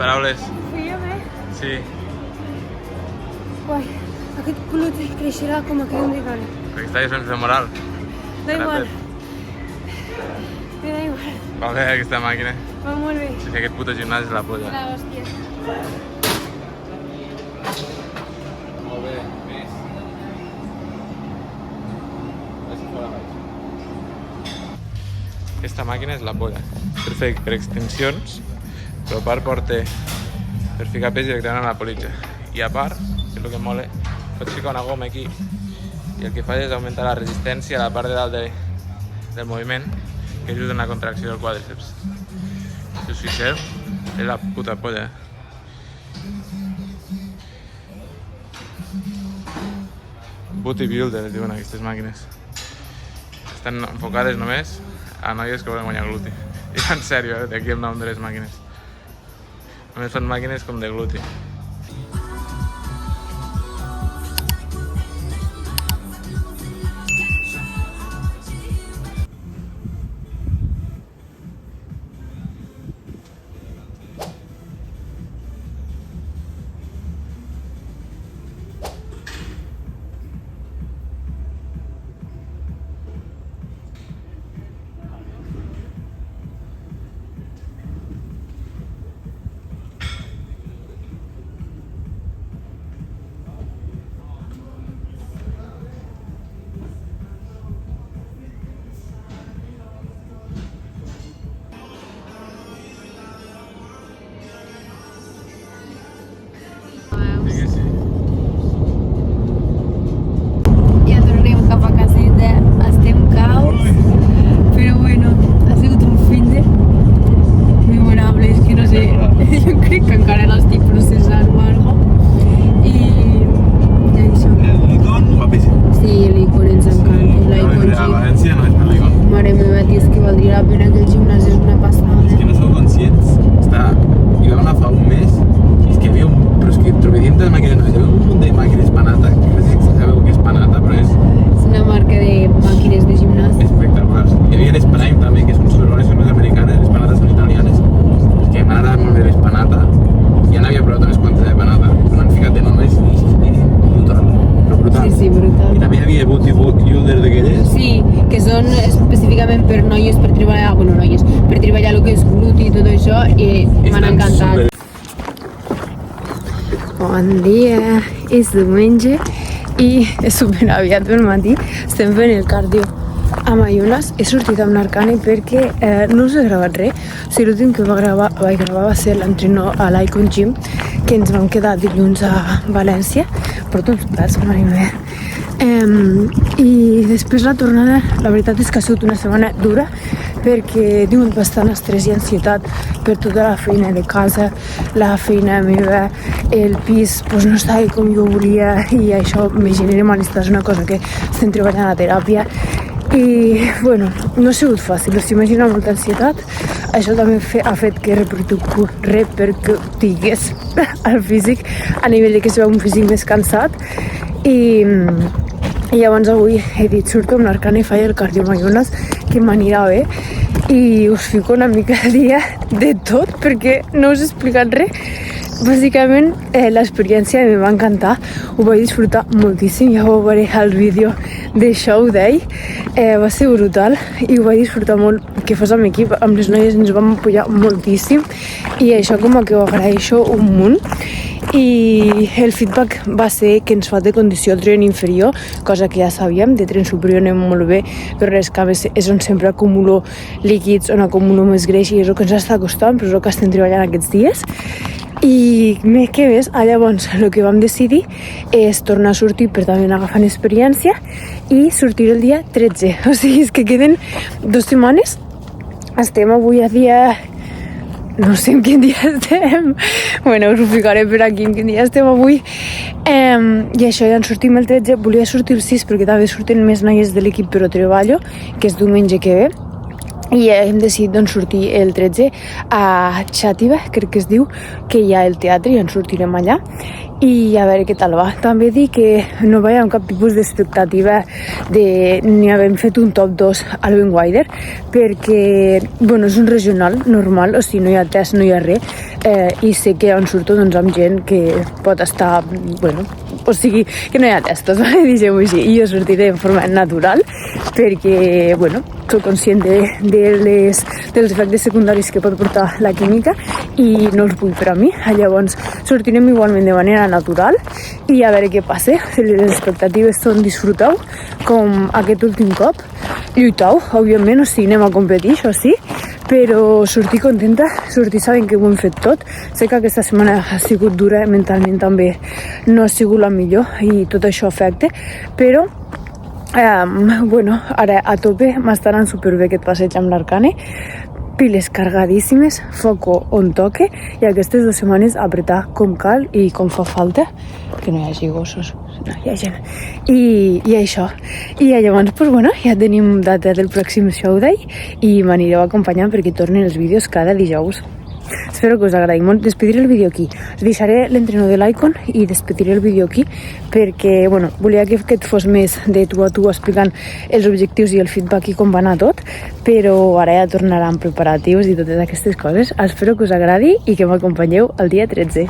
paraules. Fèiem, Sí. Guai, aquest pelut creixerà com a crim de gana. Perquè està sense moral. Da igual. Da igual. Va bé aquesta màquina. Va molt bé. Sí, aquest puto gimnàs és la polla. La hòstia. Molt bé, més. Aquesta màquina és la polla. Per extensions, però a part porta per ficar pes directament a la politja. I a part, que és el que mola, pots ficar una goma aquí i el que fa és augmentar la resistència a la part de dalt del moviment, que ajuda en la contracció del quàdriceps. Si us fixeu, és la puta polla. Bodybuilder, diuen aquestes màquines. Estan enfocades només a noies que volen guanyar gluti. I en sèrio, d'aquí el nom de les màquines. Només són màquines com de gluti. Ja tornem cap a caseta, estem caus, però bueno, ha sigut un fin de memorable, és que no sé, jo crec que encara l'estic processant o alguna cosa, i això. L'Icon, guapíssim. Sí, l'Icon ens encanta, l'Icon A sí. València no és per l'Icon. Mare meva, tia, és que valdria la pena que el gimnàs és una passada. És que no sou conscients. Hi vam anar fa un mes i és que hi havia però és que trobé dintre de màquines, hi havia un munt de màquines Panata, que no sé si sabeu què és Panata, però és És una marca de màquines de gimnàs. espectacular. Hi havia les Prime també, que són superbones americanes, les Panatas són italianes. És que m'ha agradat molt bé les Panata, ja n'havia provat unes quantes de Panata, però m'han ficat de nomes i brutal, però brutal. Sí, brutal. I també hi havia bodybuilder d'aquelles. Sí, que són específicament per noies, per treballar, bueno, noies, per treballar el que és gluti i tot això, i m'han encantat. Bon dia, és diumenge i és super aviat pel matí, estem fent el cardio a Mayunes. He sortit amb l'Arcane perquè no us he gravat res, o sigui, l'últim que vaig gravar va ser l'entreno a l'Icon Gym, que ens vam quedar dilluns a València, porto uns plats, mare meva. I després la tornada, la veritat és que ha sigut una setmana dura perquè he tingut bastant estrès i ansietat per tota la feina de casa, la feina meva, el pis pues, no estava com jo volia i això me genera malestar, és una cosa que estem treballant a teràpia i bueno, no ha sigut fàcil, s'imagina molta ansietat. Això també ha fet que repercutigués al físic a nivell de que es veu un físic més cansat i llavors avui he dit surto amb l'Arcane i faig el cardio Mayunes que m'anirà bé i us fico una mica al dia de tot perquè no us he explicat res. Bàsicament l'experiència em va encantar, ho vaig disfrutar moltíssim, ja ho veuré al vídeo de Show Day, va ser brutal i ho vaig disfrutar molt que fos amb equip, amb les noies ens vam apoyar moltíssim i això com que ho agraeixo un munt. I el feedback va ser que ens falta condició al tren inferior, cosa que ja sabíem, de tren superior anem molt bé, però les cames és on sempre acumulo líquids, on acumulo més greix i és el que ens està costant, però és el que estem treballant aquests dies. I què més? Llavors el que vam decidir és tornar a sortir per també anar agafant experiència i sortir el dia 13, o sigui, és que queden 2 setmanes, estem avui a dia... No sé en quin dia estem. Bueno, us ho ficaré per aquí en quin dia estem avui. I això, ja en sortim el 13. Volia sortir el 6 perquè també surten més noies de l'equip però treballo, que és diumenge que ve. i hem decidit doncs, sortir el 13 a Xàtiva, crec que es diu, que hi ha el teatre i ens sortirem allà i a veure què tal va. També dic que no vaig amb cap tipus d'expectativa de ni havent fet un top 2 al Ben Wider perquè, bueno, és un regional normal, o sigui, no hi ha test, no hi ha res i sé que on surto doncs, amb gent que pot estar, bueno, o sigui, que no hi ha testos, diguem-ho així, i jo sortiré de forma natural perquè, bueno, soc conscient dels efectes secundaris que pot portar la química i no els vull per a mi. Llavors sortirem igualment de manera natural i a veure què passa. Les expectatives són disfruteu com aquest últim cop, lluitau, òbviament, o sigui, anem a competir, això sí, però sortir contenta, sortir sabent que ho hem fet tot. Sé que aquesta setmana ha sigut dura, mentalment també no ha sigut la millor i tot això afecta, però bueno, ara a tope, m'estaran superbé aquest passeig amb l'Arcane, piles cargadíssimes, foco on toque i aquestes 2 setmanes apretar com cal i com fa falta, que no hi hagi gossos, no hi ha gent, i això. I llavors, pues, bueno, ja tenim data del pròxim show day i m'anireu acompanyant perquè tornen els vídeos cada dijous. Espero que us agradi molt. Despediré el vídeo aquí. Us deixaré l'entreno de l'Icon i despediré el vídeo aquí perquè, bueno, volia que aquest fos més de tu a tu explicant els objectius i el feedback i com va anar tot, però ara ja tornaran preparatius i totes aquestes coses. Espero que us agradi i que m'acompanyeu el dia 13.